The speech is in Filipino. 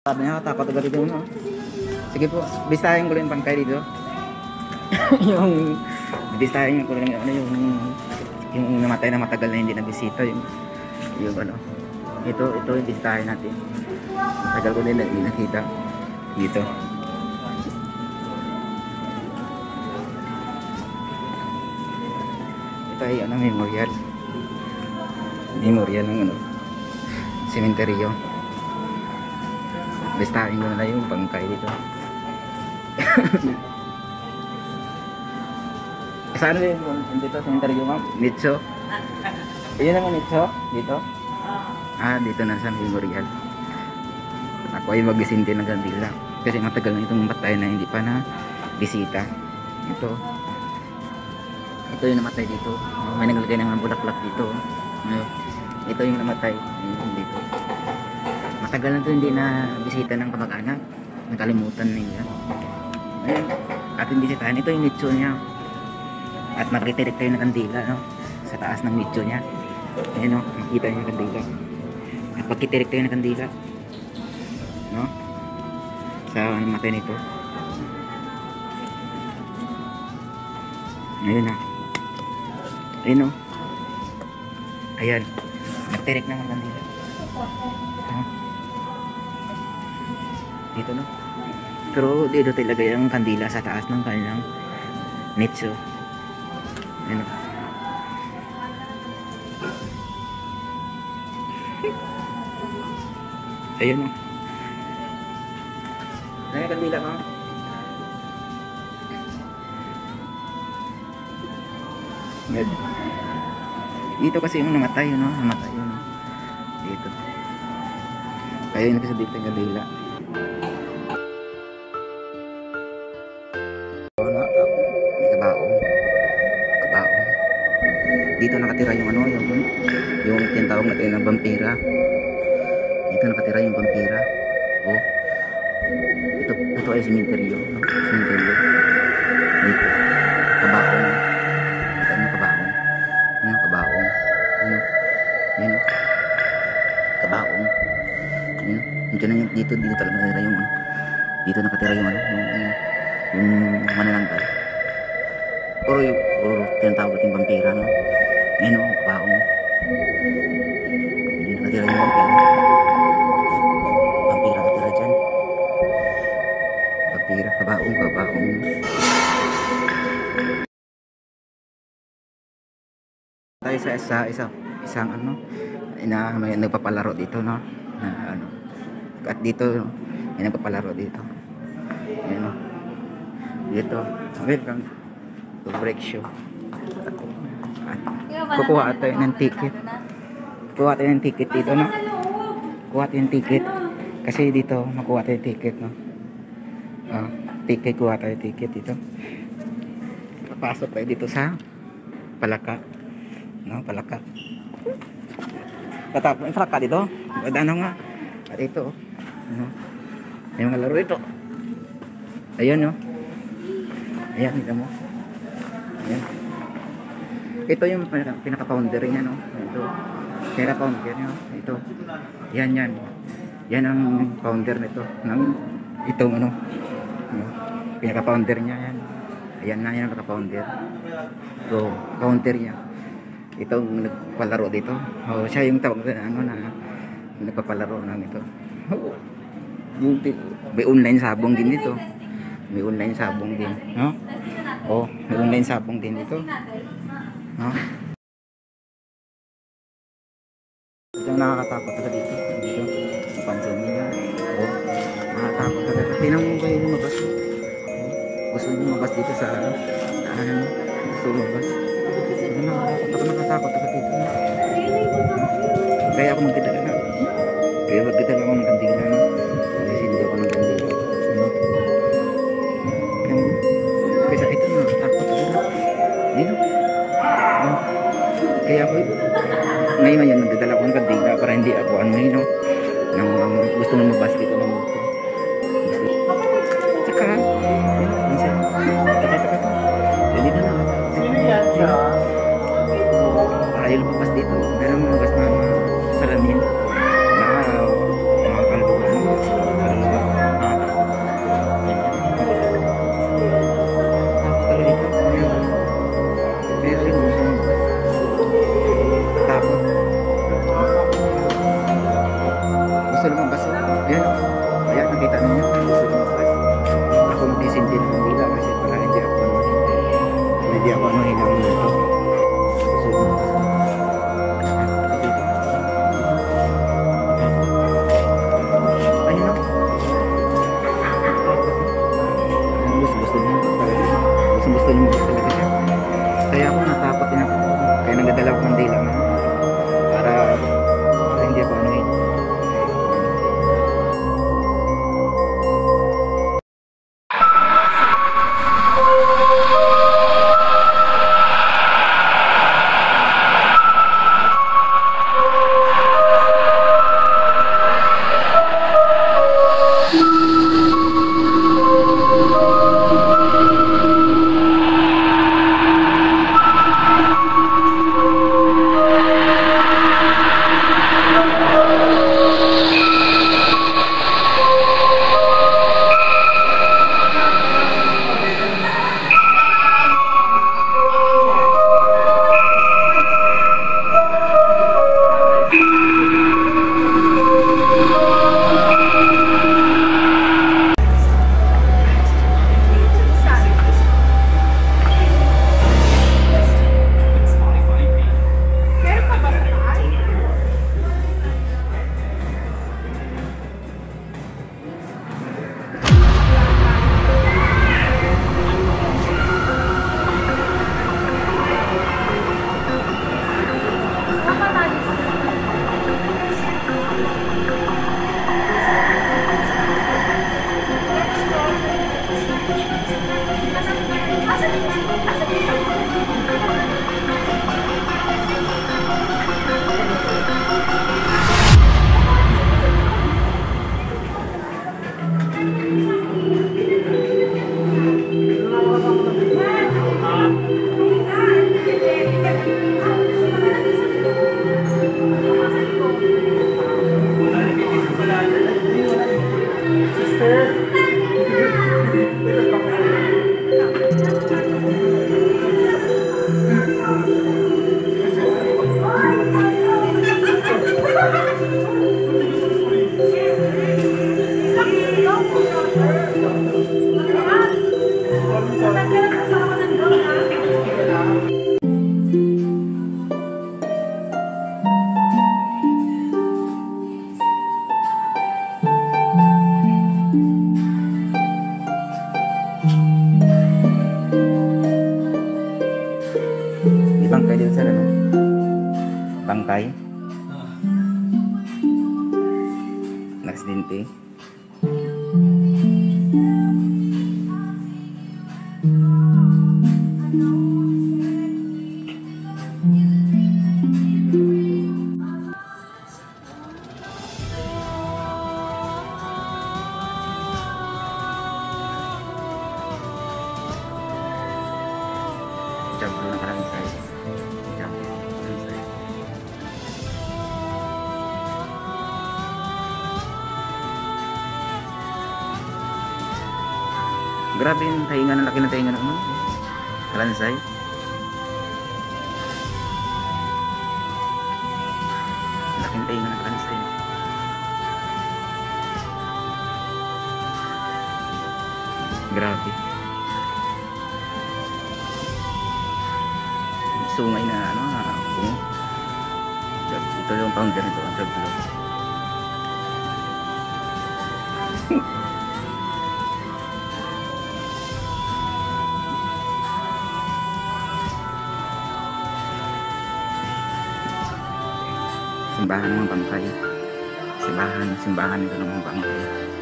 Sabi niya, takot agad dito, no? Sige po, bistahin ko rin pangkay dito. Yung, bistahin ko rin, ano, yung namatay na matagal na hindi nabisita, yung ano. Ito yung bistahin natin. Matagal ko nila, hindi nakita. Dito. Ito ay, ano, memorial. Memorial ng, ano, sementeryo. Bistahin ko na yung bangkay dito. Saan yung dito sa interview, ma'am? Nitso? Yun naman Nitso? Dito? Dito na sa memorial. Ako ay mag-isinti ng kandila. Kasi matagal na itong matay na hindi pa na bisita. Ito yung namatay dito. May naglagay ng mga bulaklak dito. Ito yung namatay dito. Matagal na ito hindi na bisita ng kamag-anak. Nakalimutan na yun. Ayan, ating bisitahan. Ito yung nicho niya. At magkitirik tayo ng kandila, no? Sa taas ng nicho niya. Ayan, no? Makita niyo yung kandila. At pagkitirik tayo ng kandila, no? Sa namatay nito. Ayun na. Ayun, no? Ayan. Nagtirik na ng kandila. Dito, no? Pero dito talaga yung kandila sa taas ng kanilang nicho. Ayan, no? Ayun, no? Ano yung kandila, no? Dito kasi yung namatay, no? Namatay yun, no? Dito. Kaya yung nakasabi yung kandila. Dito nakatira yung ano, yung tinatawag natin na vampira. Dito nakatira yung vampira. Oh. Ito ay sementeryo, no? Sementeryo. Dito. Kabaong. Ito yung kabaong. Yan kabaong. Yan. Kabaong. Yan. Dito talaga nakatira yung ano. Dito nakatira yung ano, yung manananggal. Or tinatawag natin vampira, no? Yan o, kabaong. Hindi nakatira yung vampira. Vampira nakatira dyan. Vampira, kabaong. Tayo sa isang ano, may nagpapalaro dito, no? Na ano. At dito, may nagpapalaro dito. Yan o. Dito. Welcome to break show. Kukuha tayo ng ticket. Kukuha tayo ng ticket dito, no? Kukuha tayo ng ticket. Kasi dito, makuha tayo ng ticket, no? Ticket, kuha tayo ng ticket dito. Papasok tayo dito sa Palaka. No, Palaka. Tatapos yung Palaka dito. Ano nga? At ito, no? May mga laro ito. Ayun, no? Ayan, kita mo. Ayan. Ito yung pinaka-founder niya, no? Ito. Pinaka-founder niya. Ito. Yan. Yan ang founder nito. Itong ano. Pinaka-founder niya yan. Ayan na yan ang pinaka-founder. So, founder niya. Itong nagpalaro dito. Siya yung tawag na ano na nagpapalaro ng ito. May online sabong din dito. May online sabong din, no? May online sabong din dito. No? Ito nakakatakot talaga dito. Napansin niya. Nakakatakot talaga. Tingnan mo kayo lumabas. Gusto niyo lumabas dito sa gusto lumabas. Nakakatakot talaga dito. Kaya ako magkita lang. Kaya magkita lang ako ng kandila. Kasi hindi ako ng kandila. Kaya ito nakakatakot talaga. Dito. Kaya ako ngayon nagdadala ko ng kandila para hindi ako gusto mo mabas dito ng muto. Tsaka dito na. Di bangkay dito sa ano? Bangkay? Naksidente? Jump dulu parang saya. Jump parang saya. Grabe yung tainga ng laki ng tainga ng ano. Kalansay. Laking tainga ng kalansay. Grabe. Sungay na ano bungo. Ito yung founder nito ang Jablo. Simbahan ng mga bangkay. Simbahan ito ng mga bangkay.